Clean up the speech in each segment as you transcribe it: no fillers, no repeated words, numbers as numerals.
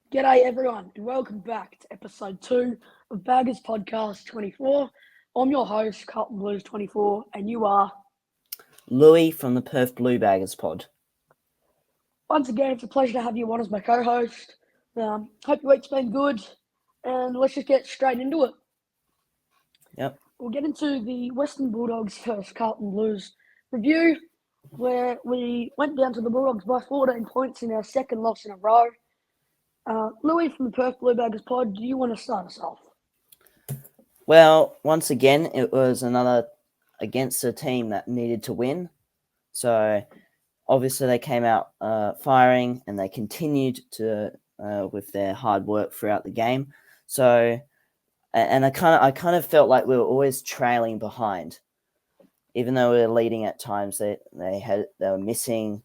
G'day everyone, and welcome back to episode 2 of Baggers Podcast 24. I'm your host, Carlton Blues 24, and you are. Louis from the Perth Blue Baggers pod. Once again, it's a pleasure to have you on as my co-host. Hope your week's been good, and let's just get straight into it. Yep. We'll get into the Western Bulldogs versus Carlton Blues review, where we went down to the Bulldogs by 14 points in our second loss in a row. Louis from the Perth Blue Baggers pod, do you want to start us off? Well, once again, it was another against a team that needed to win. So obviously they came out firing, and they continued to with their hard work throughout the game. So, and I kind of felt like we were always trailing behind, even though we were leading at times. They were missing,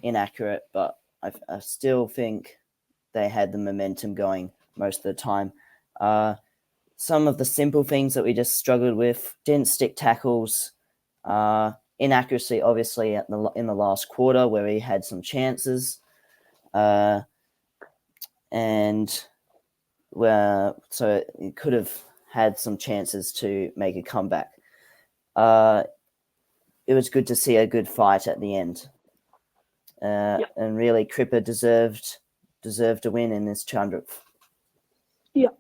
inaccurate, but I still think they had the momentum going most of the time. Some of the simple things that we just struggled with, didn't stick tackles, inaccuracy, obviously, in the last quarter where we had some chances, and so it could have had some chances to make a comeback. It was good to see a good fight at the end, and really Cripper deserved a win in this 200th. Yeah.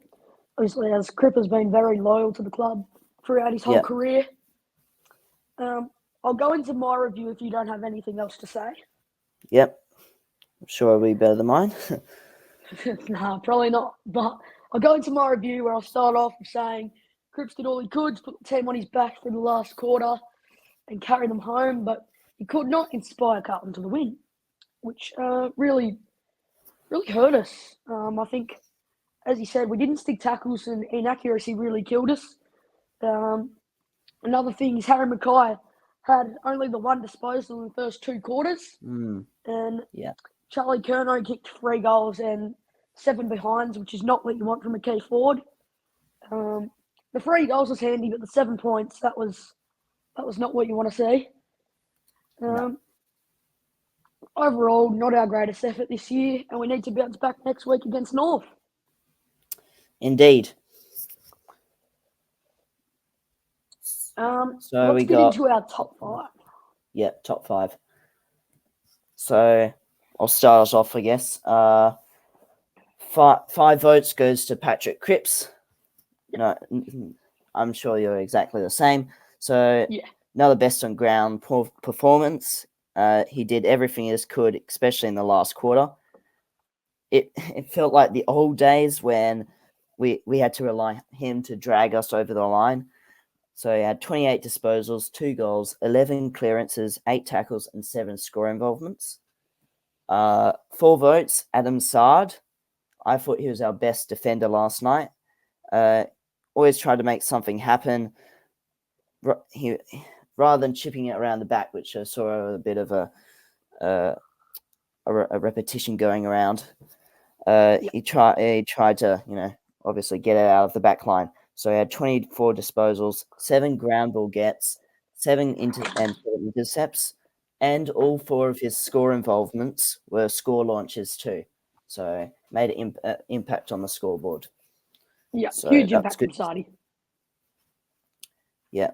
Obviously, as Cripper's been very loyal to the club throughout his whole career. I'll go into my review if you don't have anything else to say. Yep. I'm sure it'll be better than mine. Nah, probably not. But I'll go into my review where I'll start off with saying Cripps did all he could to put the team on his back for the last quarter and carry them home, but he could not inspire Carlton to the win, which really hurt us. I think, as he said, we didn't stick tackles and inaccuracy really killed us. Another thing is Harry Mackay had only the one disposal in the first 2 quarters. And Charlie Curnow kicked 3 goals and 7 behinds, which is not what you want from a key forward. The 3 goals was handy, but the 7 points, that was not what you want to see. Overall, not our greatest effort this year, and we need to bounce back next week against North. Indeed. So let's get into our top 5. Yeah, top 5. So I'll start us off, I guess. 5 votes goes to Patrick Cripps. No, I'm sure you're exactly the same. So another best on ground performance. He did everything he could, especially in the last quarter. It felt like the old days when we had to rely on him to drag us over the line. So he had 28 disposals, 2 goals, 11 clearances, 8 tackles, and 7 score involvements. 4 votes, Adam Sard. I thought he was our best defender last night. Always tried to make something happen. Rather than chipping it around the back, which I saw a bit of a repetition going around. He tried to, obviously get it out of the back line. So he had 24 disposals, 7 ground ball gets, 7 intercepts, and all 4 of his score involvements were score launches too. So made an impact on the scoreboard. Yeah, so huge impact from Sardi. Yeah,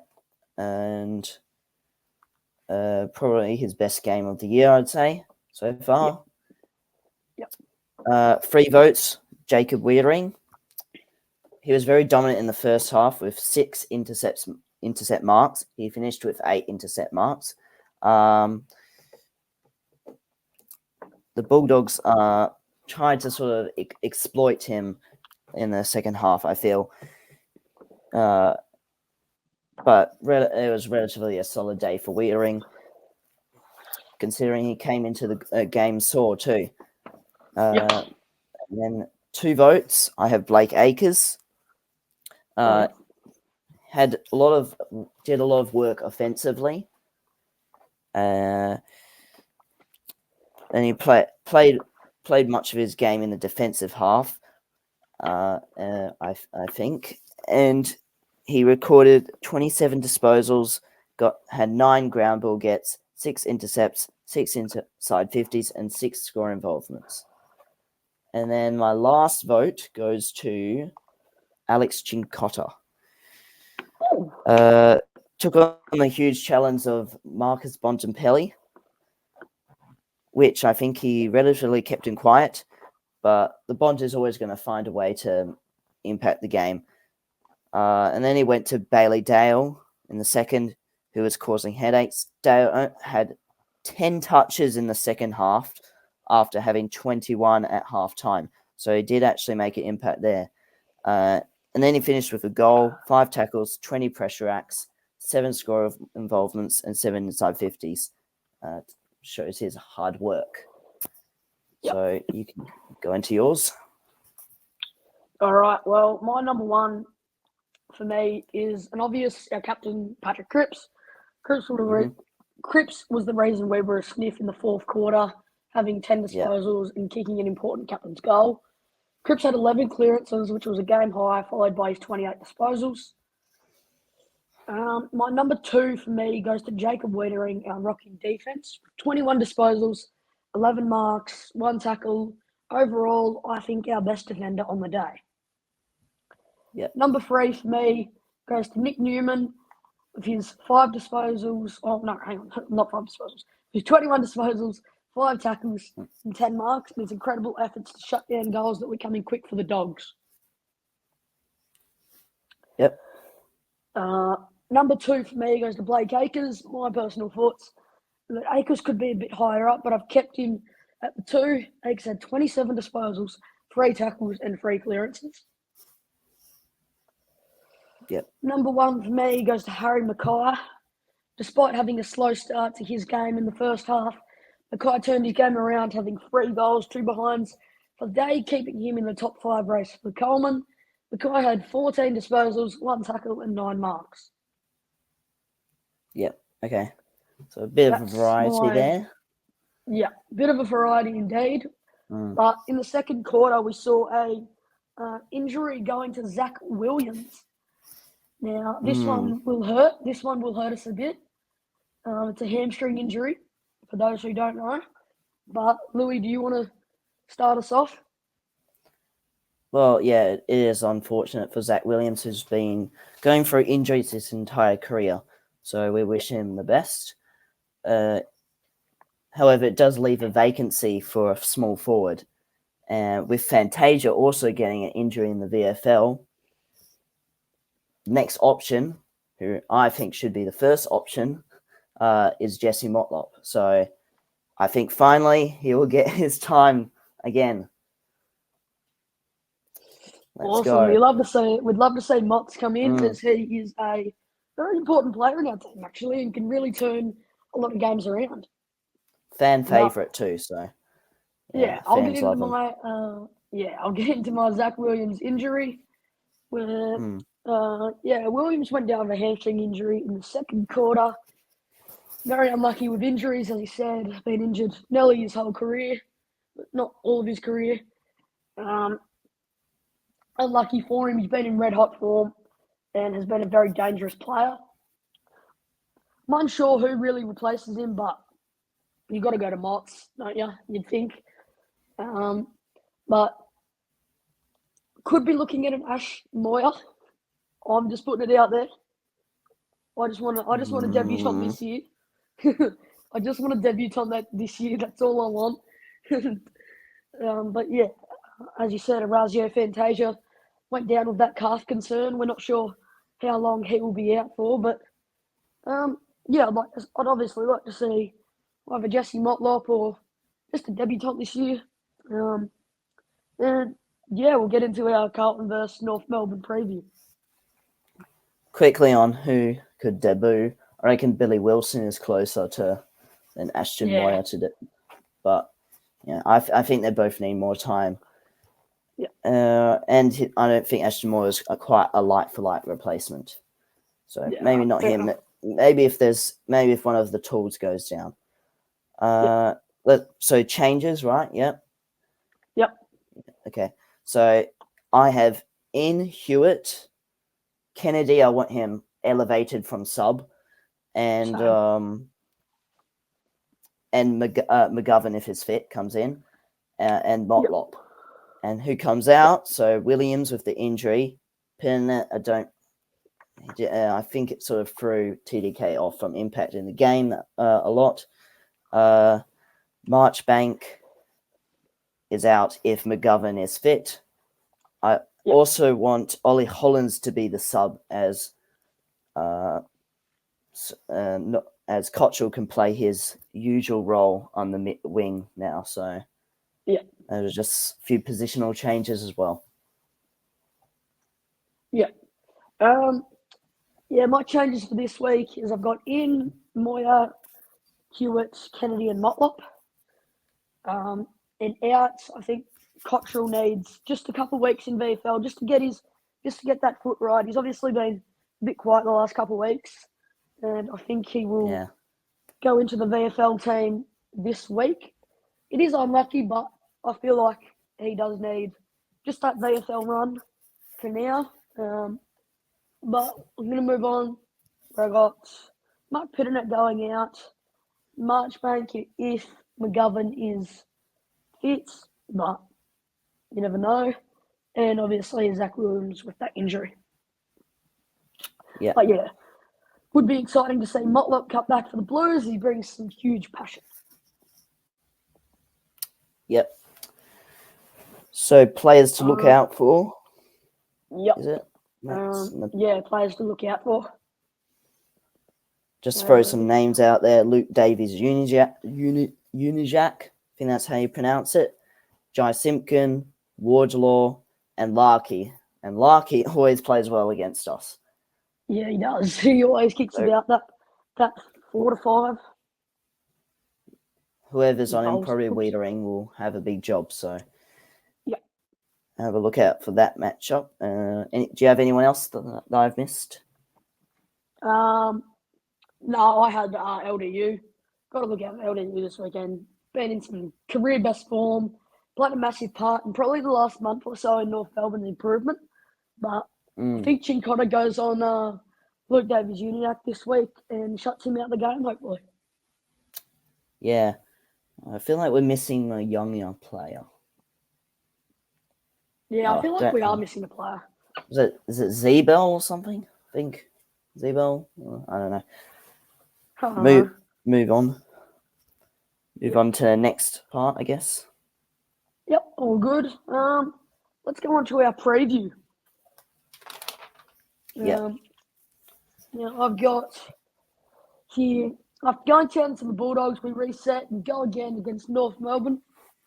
and probably his best game of the year, I'd say, so far. Yep. 3 votes, Jacob Wiedering. He was very dominant in the first half with 6 intercept marks. He finished with 8 intercept marks. The Bulldogs tried to sort of exploit him in the second half, I feel. But it was relatively a solid day for Wiedering, considering he came into the game sore too. And then 2 votes, I have Blake Acres. Did a lot of work offensively, and he played much of his game in the defensive half. I think, and he recorded 27 disposals, had 9 ground ball gets, 6 intercepts, 6 inside 50s, and 6 score involvements. And then my last vote goes to Alex Chincotta. Took on the huge challenge of Marcus Bontempelli, which I think he relatively kept him quiet, but the Bont is always going to find a way to impact the game. And then he went to Bailey Dale in the second, who was causing headaches. Dale had 10 touches in the second half after having 21 at halftime. So he did actually make an impact there. And then he finished with a goal, 5 tackles, 20 pressure acts, 7 score involvements, and 7 inside 50s. Shows his hard work. Yep. So you can go into yours. All right. Well, my number one for me is an obvious, our captain, Patrick Cripps. Cripps was the reason we were a sniff in the fourth quarter, having 10 disposals and kicking an important captain's goal. Cripps had 11 clearances, which was a game high, followed by his 28 disposals. My number 2 for me goes to Jacob Wiedering, our rocking defence. 21 disposals, 11 marks, 1 tackle. Overall, I think our best defender on the day. Yep. Number 3 for me goes to Nick Newman with his 5 disposals. Oh, no, hang on, not 5 disposals. His 21 disposals, 5 tackles, and 10 marks, and his incredible efforts to shut down goals that were coming quick for the Dogs. Yep. Number 2 for me goes to Blake Acres. My personal thoughts. Acres could be a bit higher up, but I've kept him at the 2. Acres had 27 disposals, 3 tackles, and 3 clearances. Yep. Number 1 for me goes to Harry Mackay. Despite having a slow start to his game in the first half, Mackay turned his game around, having 3 goals, 2 behinds for the day, keeping him in the top 5 race for Coleman. Mackay had 14 disposals, 1 tackle, and 9 marks. Yep. Okay. So a bit of a variety there. Yeah, bit of a variety indeed. But in the second quarter, we saw a injury going to Zach Williams. Now, this one will hurt. This one will hurt us a bit. It's a hamstring injury, for those who don't know. But, Louis, do you want to start us off? Well, yeah, it is unfortunate for Zach Williams, who's been going through injuries his entire career. So we wish him the best. However, it does leave a vacancy for a small forward. With Fantasia also getting an injury in the VFL, next option, who I think should be the first option, is Jesse Motlop. So I think finally he will get his time again. Let's go. We'd love to see Motts come in, as he is a very important player in our team, actually, and can really turn a lot of games around. Fan favourite too, so I'll get into my Zach Williams injury. Where Williams went down with a hamstring injury in the second quarter. Very unlucky with injuries, as he said. Been injured nearly his whole career, but not all of his career. Unlucky for him. He's been in red hot form and has been a very dangerous player. I'm unsure who really replaces him, but you've got to go to Motts, don't you? You'd think. But could be looking at an Ash Moyer. I'm just putting it out there. I just want to debutante this year. I just want to debutante this year. That's all I want. But yeah, as you said, Orazio Fantasia went down with that calf concern. We're not sure how long he will be out for, but I'd obviously like to see either Jesse Motlop or just a debutant this year. And we'll get into our Carlton versus North Melbourne preview. Quickly on who could debut, I reckon Billy Wilson is closer than Ashton Moyer to do. But I think they both need more time. Yeah. And I don't think Ashton Moyer is quite a like-for-like replacement. So maybe not him. Maybe if one of the tools goes down. So changes, right? Yep. Okay. So I have in Hewitt, Kennedy. I want him elevated from sub, and McGovern, if his fit, comes in, and Motlop. And who comes out? So Williams with the injury. Pin, I think it sort of threw TDK off from impact in the game a lot. Marchbank is out if McGovern is fit. I also want Ollie Hollands to be the sub as Cottrell can play his usual role on the wing now. So there's just a few positional changes as well. My changes for this week is I've got in Moyer, Hewitt, Kennedy, and Motlop. And out, I think Cottrell needs just a couple of weeks in VFL just to get that foot right. He's obviously been a bit quiet the last couple of weeks, and I think he will go into the VFL team this week. It is unlucky, but I feel like he does need just that VFL run for now. But I'm going to move on. I got Mark Pitternet going out, Marchbank if McGovern is fit, but you never know. And obviously Zach Williams with that injury. Yeah. But would be exciting to see Motlop cut back for the Blues. He brings some huge passion. Yep. So players to look out for. Yep. Is it? Players to look out for. Just throw some names out there. Luke Davies, Unijak. I think that's how you pronounce it. Jai Simpkin, Wardlaw, and Larkey. And Larkey always plays well against us. Yeah, he does. He always kicks about that 4 to 5. Whoever's on him, probably Wiedering, will have a big job. So have a look out for that matchup. Do you have anyone else that I've missed? No, I had LDU. Got to look out for LDU this weekend. Been in some career best form. Played a massive part in probably the last month or so in North Melbourne's improvement. But I think Chincotta goes on Luke Davies Uniac this week and shuts him out the game, hopefully. Yeah. I feel like we're missing a younger player. Yeah, I feel like we are missing a player. Is it Zebel or something? I think Zebel. I don't know. Move on. Move on to the next part, I guess. Yep, all good. Let's go on to our preview. I've got here. After going down to the Bulldogs, we reset and go again against North Melbourne,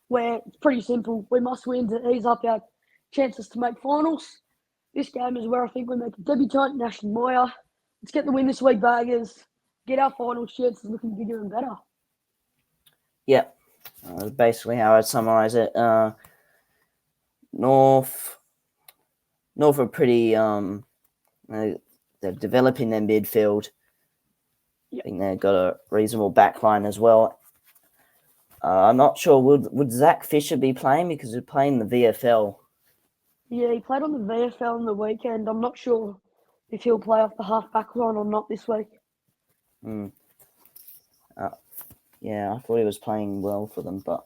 where it's pretty simple. We must win to ease up our chances to make finals. This game is where I think we make a debutant, Nash and Moyer. Let's get the win this week, Baggers. Get our final chances looking bigger and better. Yeah, basically how I'd summarise it. North are pretty. They're developing their midfield. I think they've got a reasonable backline as well. I'm not sure. Would Zach Fisher be playing because he's playing the VFL? Yeah, he played on the VFL on the weekend. I'm not sure if he'll play off the half-back line or not this week. Yeah, I thought he was playing well for them, but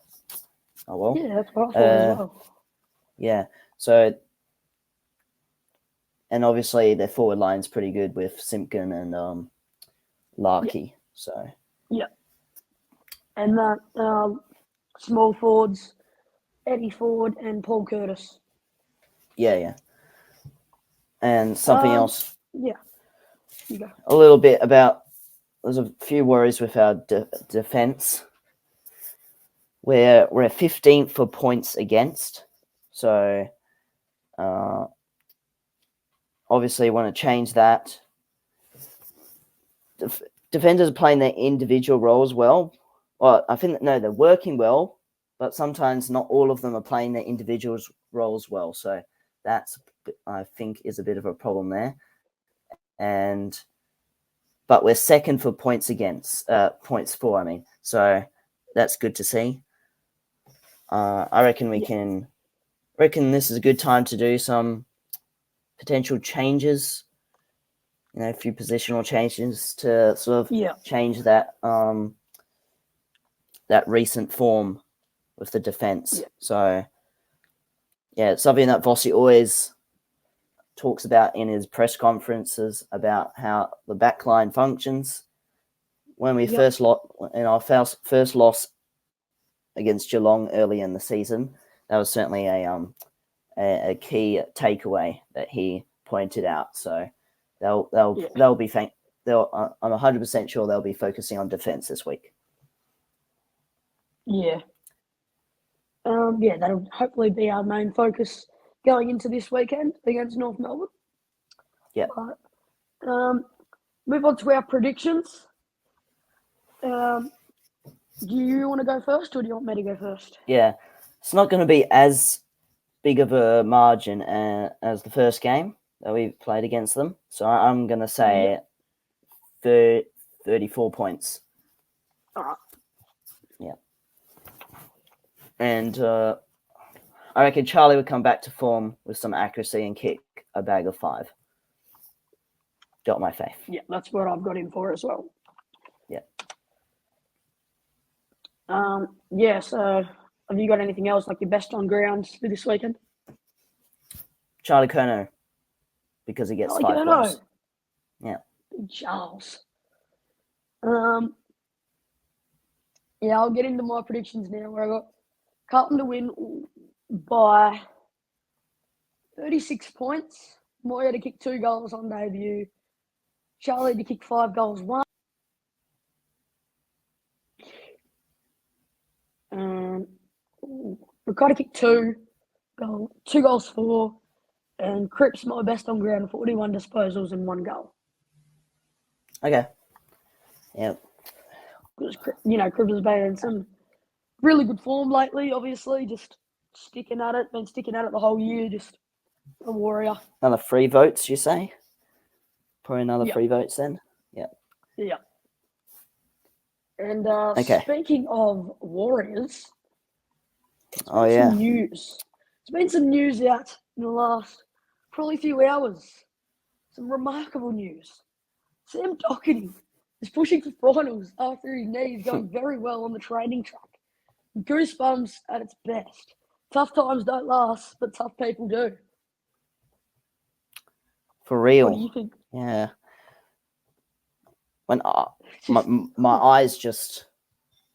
oh well. Yeah, that's what I thought as well. Yeah, so and obviously their forward line's pretty good with Simpkin and Larkey. So and that small forwards, Eddie Ford and Paul Curtis. Yeah. And something else. Yeah. You go. A little bit about. There's a few worries with our defense. We're 15th for points against, so obviously want to change that. Defenders are playing their individual roles well. Well, I think they're working well, but sometimes not all of them are playing their individual roles well. So that's, I think, is a bit of a problem there. But we're second for points against, points for, I mean. So that's good to see. I reckon this is a good time to do some potential changes, a few positional changes to sort of change that that recent form with the defense. So Yeah, it's something that Vossi always talks about in his press conferences about how the backline functions. When we first lost in our first loss against Geelong early in the season, that was certainly a key takeaway that he pointed out. So they'll be I'm 100% sure they'll be focusing on defense this week. Yeah. That'll hopefully be our main focus going into this weekend against North Melbourne. Yeah. But, move on to our predictions. Do you want to go first, or do you want me to go first? Yeah, it's not going to be as big of a margin as the first game that we played against them. So I'm going to say 34 points. All right. Yeah. And I reckon Charlie would come back to form with some accuracy and kick a bag of 5. Got my faith. Yeah, that's what I've got in for as well. Yeah. So have you got anything else, like your best on grounds for this weekend? Charlie Curnow, because he gets 5 points. Yeah. Big Charles. I'll get into my predictions now, where I got Carlton to win by 36 points. Moya to kick 2 goals on debut. Charlie to kick 5 goals, 1. We've got to kick 2 goals, 4. And Cripps, my best on ground, 41 disposals and 1 goal. Okay. Yeah. Because, Cripps has been in some really good form lately, obviously. Just sticking at it. Been sticking at it the whole year. Just a warrior. Another 3 votes, you say? Probably another 3 votes then? Yeah. Yeah. And okay. Speaking of warriors, some news. There's been some news out in the last probably few hours. Some remarkable news. Sam Docherty is pushing for finals after his knee is going very well on the training track. Goosebumps at its best. Tough times don't last, but tough people do. For real. What do you think? Yeah. When my eyes just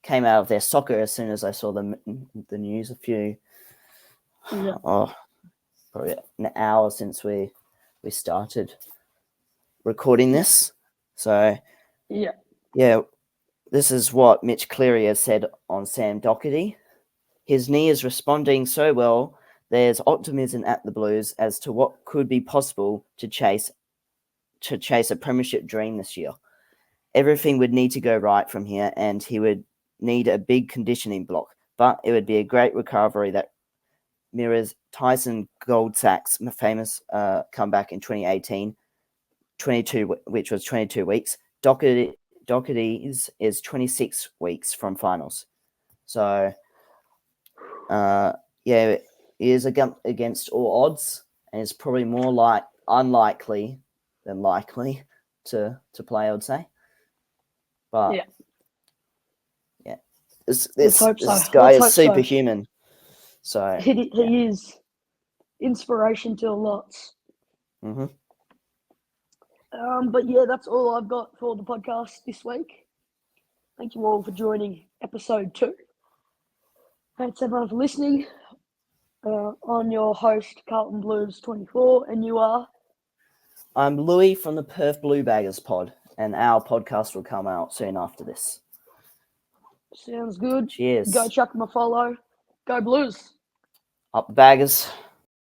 came out of their socket as soon as I saw the news probably an hour since we started recording this. So this is what Mitch Cleary has said on Sam Docherty. His knee is responding so well, there's optimism at the Blues as to what could be possible to chase a premiership dream this year. Everything would need to go right from here, and he would need a big conditioning block, but it would be a great recovery that mirrors Tyson Goldsack's famous comeback in 2018, which was 22 weeks. Docherty's is 26 weeks from finals. So, it is against all odds, and it's probably more unlikely than likely to play, I would say. But this guy is superhuman. So he is inspiration to lots. Mm-hmm. But that's all I've got for the podcast this week. Thank you all for joining episode 2. Thanks everyone for listening. I'm your host, Carlton Blues 24, and you are? I'm Louis from the Perth Blue Baggers pod, and our podcast will come out soon after this. Sounds good. Cheers. Go chuck them a follow. Go Blues. Up the Baggers.